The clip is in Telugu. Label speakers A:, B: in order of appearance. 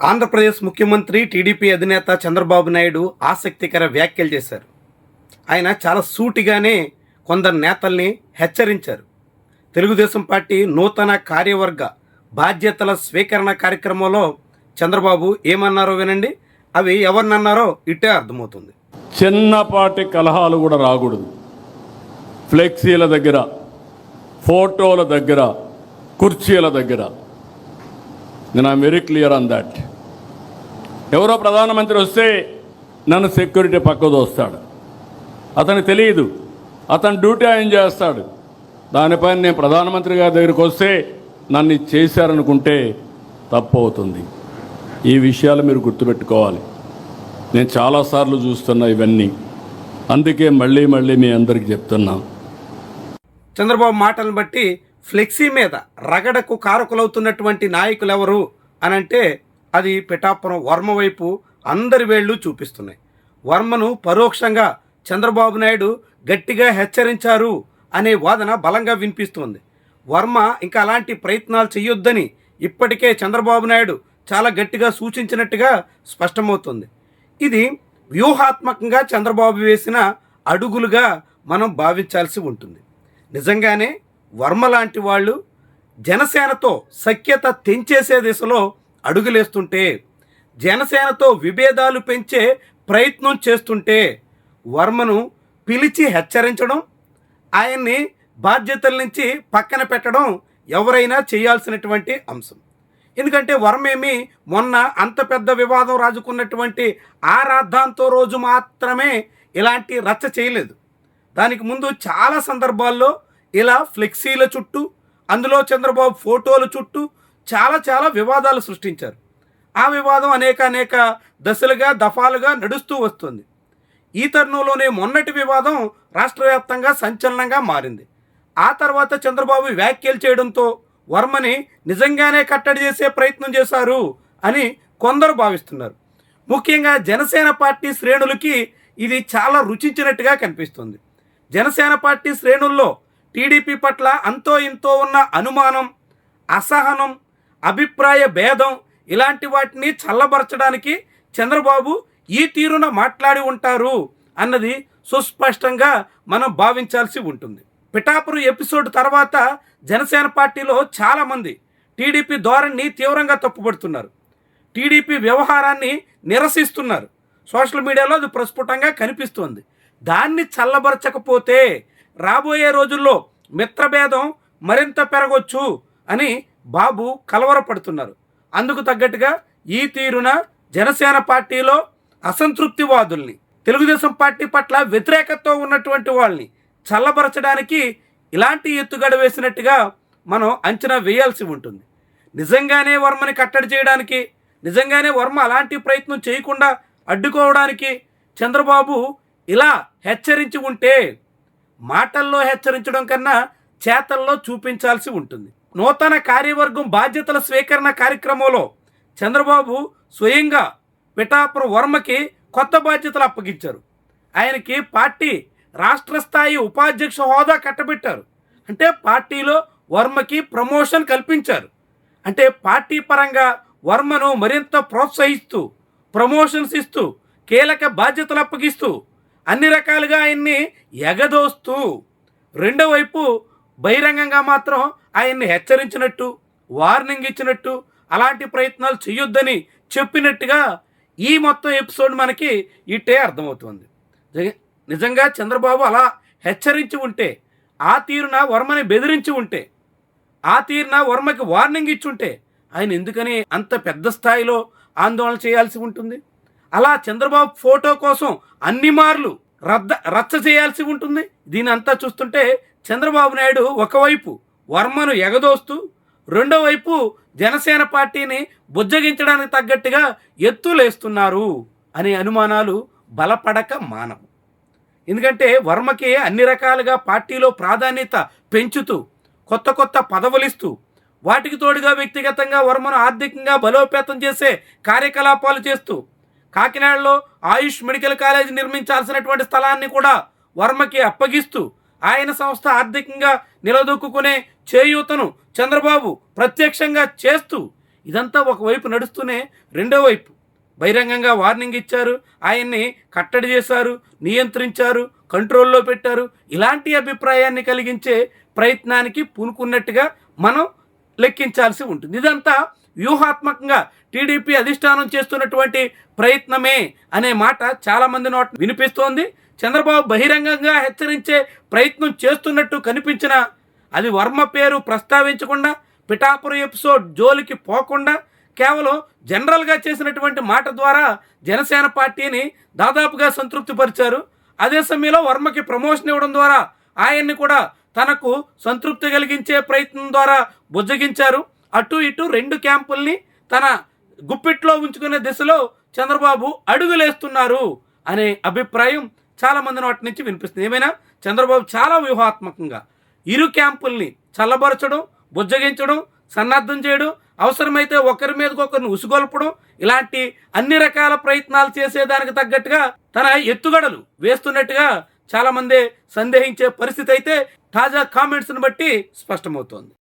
A: ఆంధ్రప్రదేశ్ ముఖ్యమంత్రి టీడీపీ అధినేత చంద్రబాబు నాయుడు ఆసక్తికర వ్యాఖ్యలు చేశారు. ఆయన చాలా సూటిగానే కొందరు నేతల్ని హెచ్చరించారు. తెలుగుదేశం పార్టీ నూతన కార్యవర్గ బాధ్యతల స్వీకరణ కార్యక్రమంలో చంద్రబాబు ఏమన్నారో వినండి. అవి ఎవరినన్నారో ఇట్టే అర్థమవుతుంది.
B: చిన్నపాటి కలహాలు కూడా రాకూడదు. ఫ్లెక్సీల దగ్గర, ఫోటోల దగ్గర, కుర్చీల దగ్గర. నేను I'm very clear on that. ఎవరో ప్రధానమంత్రి వస్తే నన్ను సెక్యూరిటీ పక్కకు వస్తాడు. అతనికి తెలియదు, అతను డ్యూటీ ఆయన చేస్తాడు. దానిపైన నేను ప్రధానమంత్రి గారి దగ్గరికి వస్తే నన్ను చేశారనుకుంటే తప్పు అవుతుంది. ఈ విషయాలు మీరు గుర్తుపెట్టుకోవాలి. నేను చాలాసార్లు చూస్తున్నా ఇవన్నీ. అందుకే మళ్ళీ మీ అందరికీ చెప్తున్నా.
A: చంద్రబాబు మాటలను బట్టి ఫ్లెక్సీ మీద రగడకు కారకులవుతున్నటువంటి నాయకులు ఎవరు అనంటే అది పిఠాపురం వర్మ వైపు అందరి వేళ్ళు చూపిస్తున్నాయి. వర్మను పరోక్షంగా చంద్రబాబు నాయుడు గట్టిగా హెచ్చరించారు అనే వాదన బలంగా వినిపిస్తుంది. వర్మ ఇంకా అలాంటి ప్రయత్నాలు చేయొద్దని ఇప్పటికే చంద్రబాబు నాయుడు చాలా గట్టిగా సూచించినట్టుగా స్పష్టమవుతుంది. ఇది వ్యూహాత్మకంగా చంద్రబాబు వేసిన అడుగులుగా మనం భావించాల్సి ఉంటుంది. నిజంగానే వర్మ లాంటి వాళ్ళు జనసేనతో సఖ్యత తెంచేసే దిశలో అడుగులేస్తుంటే, జనసేనతో విభేదాలు పెంచే ప్రయత్నం చేస్తుంటే వర్మను పిలిచి హెచ్చరించడం, ఆయన్ని బాధ్యతల నుంచి పక్కన పెట్టడం ఎవరైనా చేయాల్సినటువంటి అంశం. ఎందుకంటే వర్మేమి మొన్న అంత పెద్ద వివాదం రాజుకున్నటువంటి ఆ రాద్ధాంతో రోజు మాత్రమే ఇలాంటి రచ్చ చేయలేదు. దానికి ముందు చాలా సందర్భాల్లో ఇలా ఫ్లెక్సీల చుట్టూ, అందులో చంద్రబాబు ఫోటోల చుట్టూ చాలా వివాదాలు సృష్టించారు. ఆ వివాదం అనేక దశలుగా దఫాలుగా నడుస్తూ వస్తుంది. ఈ తరుణంలోనే మొన్నటి వివాదం రాష్ట్ర వ్యాప్తంగా సంచలనంగా మారింది. ఆ తర్వాత చంద్రబాబు వ్యాఖ్యలు చేయడంతో వర్మని నిజంగానే కట్టడి చేసే ప్రయత్నం చేశారు అని కొందరు భావిస్తున్నారు. ముఖ్యంగా జనసేన పార్టీ శ్రేణులకి ఇది చాలా రుచించినట్టుగా కనిపిస్తుంది. జనసేన పార్టీ శ్రేణుల్లో టీడీపీ పట్ల అంతో ఇంతో ఉన్న అనుమానం, అసహనం, అభిప్రాయ భేదం ఇలాంటి వాటిని చల్లబరచడానికి చంద్రబాబు ఈ తీరున మాట్లాడి ఉంటారు అన్నది సుస్పష్టంగా మనం భావించాల్సి ఉంటుంది. పిఠాపురం ఎపిసోడ్ తర్వాత జనసేన పార్టీలో చాలామంది టీడీపీ ధోరణిని తీవ్రంగా తప్పుపడుతున్నారు. టీడీపీ వ్యవహారాన్ని నిరసిస్తున్నారు. సోషల్ మీడియాలో అది ప్రస్ఫుటంగా కనిపిస్తోంది. దాన్ని చల్లబరచకపోతే రాబోయే రోజుల్లో మిత్రభేదం మరింత పెరగొచ్చు అని బాబు కలవరపడుతున్నారు. అందుకు తగ్గట్టుగా ఈ తీరున జనసేన పార్టీలో అసంతృప్తివాదుల్ని, తెలుగుదేశం పార్టీ పట్ల వ్యతిరేకతతో ఉన్నటువంటి వాళ్ళని చల్లబరచడానికి ఇలాంటి ఎత్తుగడ వేసినట్టుగా మనం అంచనా వేయాల్సి ఉంటుంది. నిజంగానే వర్మని కట్టడి చేయడానికి, నిజంగానే వర్మ అలాంటి ప్రయత్నం చేయకుండా అడ్డుకోవడానికి చంద్రబాబు ఇలా హెచ్చరించి ఉంటే, మాటల్లో హెచ్చరించడం కన్నా చేతల్లో చూపించాల్సి ఉంటుంది. నూతన కార్యవర్గం బాధ్యతల స్వీకరణ కార్యక్రమంలో చంద్రబాబు స్వయంగా పిఠాపురం వర్మకి కొత్త బాధ్యతలు అప్పగించారు. ఆయనకి పార్టీ రాష్ట్ర స్థాయి ఉపాధ్యక్ష హోదా కట్టబెట్టారు. అంటే పార్టీలో వర్మకి ప్రమోషన్ కల్పించారు. అంటే పార్టీ పరంగా వర్మను మరింత ప్రోత్సహిస్తూ, ప్రమోషన్స్ ఇస్తూ, కీలక బాధ్యతలు అప్పగిస్తూ, అన్ని రకాలుగా ఆయన్ని ఎగదోస్తూ, రెండో వైపు బహిరంగంగా మాత్రం ఆయన్ని హెచ్చరించినట్టు, వార్నింగ్ ఇచ్చినట్టు, అలాంటి ప్రయత్నాలు చేయొద్దని చెప్పినట్టుగా ఈ మొత్తం ఎపిసోడ్ మనకి ఇట్టే అర్థమవుతుంది. నిజంగా చంద్రబాబు అలా హెచ్చరించి ఉంటే, ఆ తీరున వర్మని బెదిరించి ఉంటే, ఆ తీరున వర్మకి వార్నింగ్ ఇచ్చుంటే ఆయన ఎందుకని అంత పెద్ద స్థాయిలో ఆందోళన చేయాల్సి ఉంటుంది? అలా చంద్రబాబు ఫోటో కోసం అన్ని మార్లు రచ్చ చేయాల్సి ఉంటుంది. దీని అంతా చూస్తుంటే చంద్రబాబు నాయుడు ఒకవైపు వర్మను ఎగదోస్తూ, రెండో వైపు జనసేన పార్టీని బుజ్జగించడానికి తగ్గట్టుగా ఎత్తులేస్తున్నారు అనే అనుమానాలు బలపడక మానవు. ఎందుకంటే వర్మకి అన్ని రకాలుగా పార్టీలో ప్రాధాన్యత పెంచుతూ, కొత్త పదవులిస్తూ, వాటికి తోడుగా వ్యక్తిగతంగా వర్మను ఆర్థికంగా బలోపేతం చేసే కార్యకలాపాలు చేస్తూ, కాకినాడలో ఆయుష్ మెడికల్ కాలేజ్ నిర్మించాల్సినటువంటి స్థలాన్ని కూడా వర్మకి అప్పగిస్తూ, ఆయన సంస్థ ఆర్థికంగా నిలదొక్కునే చేయూతను చంద్రబాబు ప్రత్యక్షంగా చేస్తూ ఇదంతా ఒకవైపు నడుస్తూనే రెండో వైపు బహిరంగంగా వార్నింగ్ ఇచ్చారు, ఆయన్ని కట్టడి చేశారు, నియంత్రించారు, కంట్రోల్లో పెట్టారు. ఇలాంటి అభిప్రాయాన్ని కలిగించే ప్రయత్నానికి పూనుకున్నట్టుగా మనం లెక్కించాల్సి ఉంటుంది. ఇదంతా వ్యూహాత్మకంగా టీడీపీ అధిష్టానం చేస్తున్నటువంటి ప్రయత్నమే అనే మాట చాలామంది నోట వినిపిస్తోంది. చంద్రబాబు బహిరంగంగా హెచ్చరించే ప్రయత్నం చేస్తున్నట్టు కనిపించినా అది వర్మ పేరు ప్రస్తావించకుండా, పిఠాపురం ఎపిసోడ్ జోలికి పోకుండా కేవలం జనరల్గా చేసినటువంటి మాట ద్వారా జనసేన పార్టీని దాదాపుగా సంతృప్తిపరిచారు. అదే సమయంలో వర్మకి ప్రమోషన్ ఇవ్వడం ద్వారా ఆయన్ని కూడా తనకు సంతృప్తి కలిగించే ప్రయత్నం ద్వారా బుజ్జగించారు. అటు ఇటు రెండు క్యాంపుల్ని తన గుప్పిట్లో ఉంచుకునే దిశలో చంద్రబాబు అడుగులేస్తున్నారు అనే అభిప్రాయం చాలామంది నోటి నుంచి వినిపిస్తుంది. ఏమైనా చంద్రబాబు చాలా వ్యూహాత్మకంగా ఇరు క్యాంపుల్ని చల్లబరచడం, బుజ్జగించడం, సన్నద్ధం చేయడం, అవసరమైతే ఒకరి మీదకి ఒకరిని ఉసుగొల్పడం, ఇలాంటి అన్ని రకాల ప్రయత్నాలు చేసేదానికి తగ్గట్టుగా తన ఎత్తుగడలు వేస్తున్నట్టుగా చాలామంది సందేహించే పరిస్థితి అయితే తాజా కామెంట్స్ని బట్టి స్పష్టమవుతోంది.